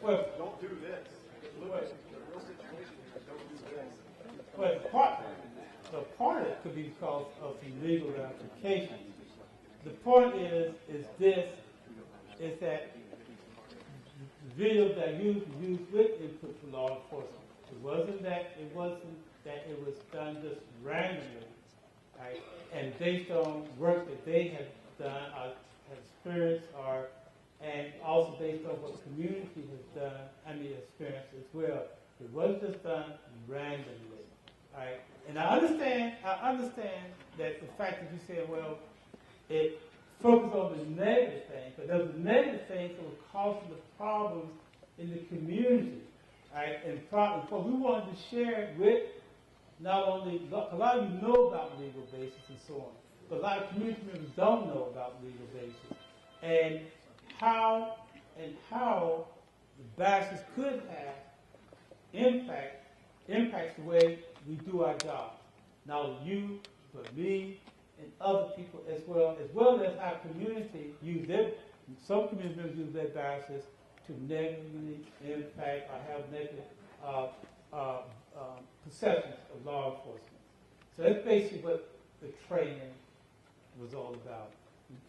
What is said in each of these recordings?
Well, don't do this. The real situation is don't do this. Well, part of it could be because of the legal ramifications. The point is that the videos that used with input from law enforcement. It wasn't that it was done just randomly, right? And based on work that they have done, or have experienced, and also based on what the community has done, experienced as well. It wasn't just done randomly, right? And I understand that the fact that you said, well, it focused on the negative things, but those negative things that were causing the problems in the community, right? And what we wanted to share with not only, a lot of you know about legal basis and so on, but a lot of community members don't know about legal basis, and how the basis could have impacts the way we do our job. Not only you, but me, and other people as well as our community some community members use their biases to negatively impact or have negative perceptions of law enforcement. So that's basically what the training was all about.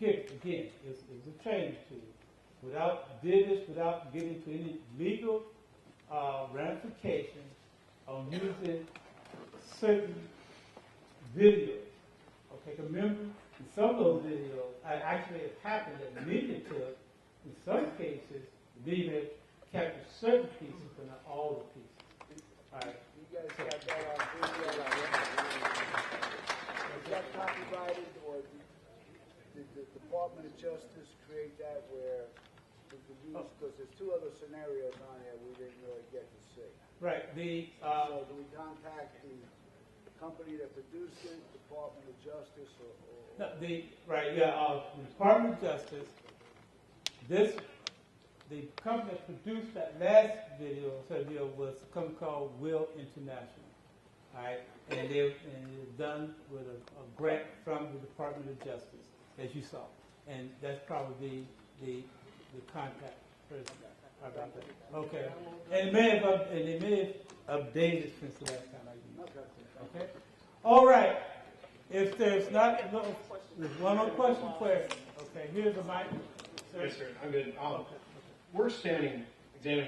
Again, it's a training tool. Without getting into any legal ramifications on using certain videos. Okay, remember, in some of those videos, actually it happened that the media took, in some cases, the media captured certain pieces, but not all the pieces. All right. You guys got that on video? Is that copyrighted, or did the Department of Justice create that where we could use, because there's two other scenarios on here we didn't really get to see. Right. So do we contact the company that produced it, Department of Justice, or no, the Department of Justice, the company that produced that last video was a company called Will International. All right, and they're done with a grant from the Department of Justice, as you saw, and that's probably the contact person about that. Okay, and they may have updated since the last time I used it. Okay, all right. If there's not there's one more question for you. Okay, here's the mic. Sir. Yes, sir. I'm good. We're examining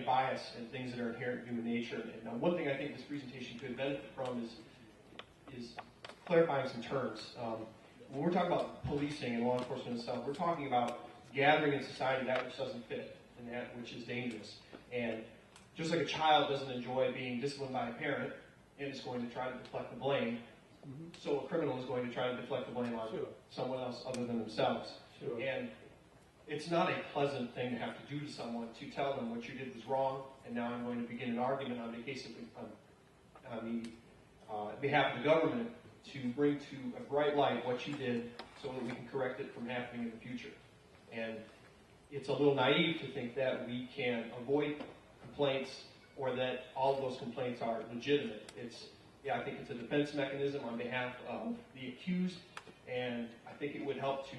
bias and things that are inherent in human nature. And one thing I think this presentation could benefit from is clarifying some terms. When we're talking about policing and law enforcement and stuff, we're talking about gathering in society that which doesn't fit and that which is dangerous. And just like a child doesn't enjoy being disciplined by a parent and is going to try to deflect the blame, so a criminal is going to try to deflect the blame on someone else other than themselves. Sure. And it's not a pleasant thing to have to do to someone, to tell them what you did was wrong, and now I'm going to begin an argument on behalf of the government to bring to a bright light what you did so that we can correct it from happening in the future. And it's a little naive to think that we can avoid complaints or that all of those complaints are legitimate. I think it's a defense mechanism on behalf of the accused, and I think it would help to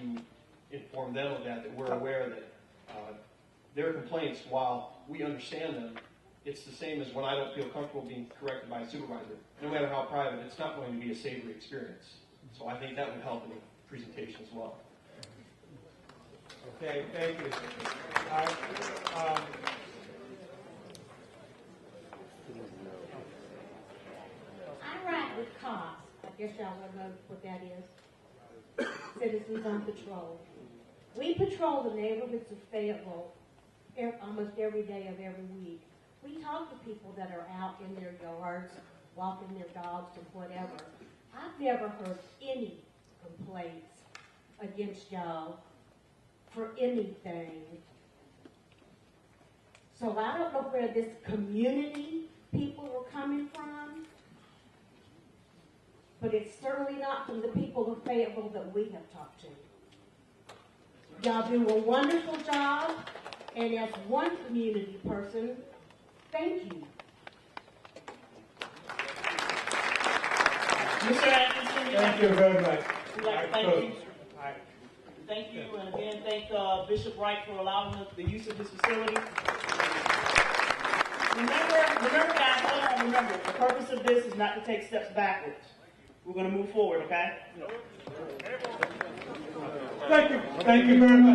inform them of that we're aware that their complaints, while we understand them, it's the same as when I don't feel comfortable being corrected by a supervisor. No matter how private, it's not going to be a savory experience. So I think that would help in the presentation as well. Okay, thank you. I ride with cops. I guess y'all want to know what that is. Citizens on Patrol. We patrol the neighborhoods of Fayetteville almost every day of every week. We talk to people that are out in their yards, walking their dogs and whatever. I've never heard any complaints against y'all for anything. So I don't know where this community people were coming from, but it's certainly not from the people of Fayetteville that we have talked to. Y'all do a wonderful job, and as one community person, thank you. Mr. Anderson, Thank you very much. we'd like to thank you. Thank you, and again, thank Bishop Wright for allowing us the use of this facility. remember, guys, hold on, remember, the purpose of this is not to take steps backwards. We're gonna move forward, okay? Thank you very much.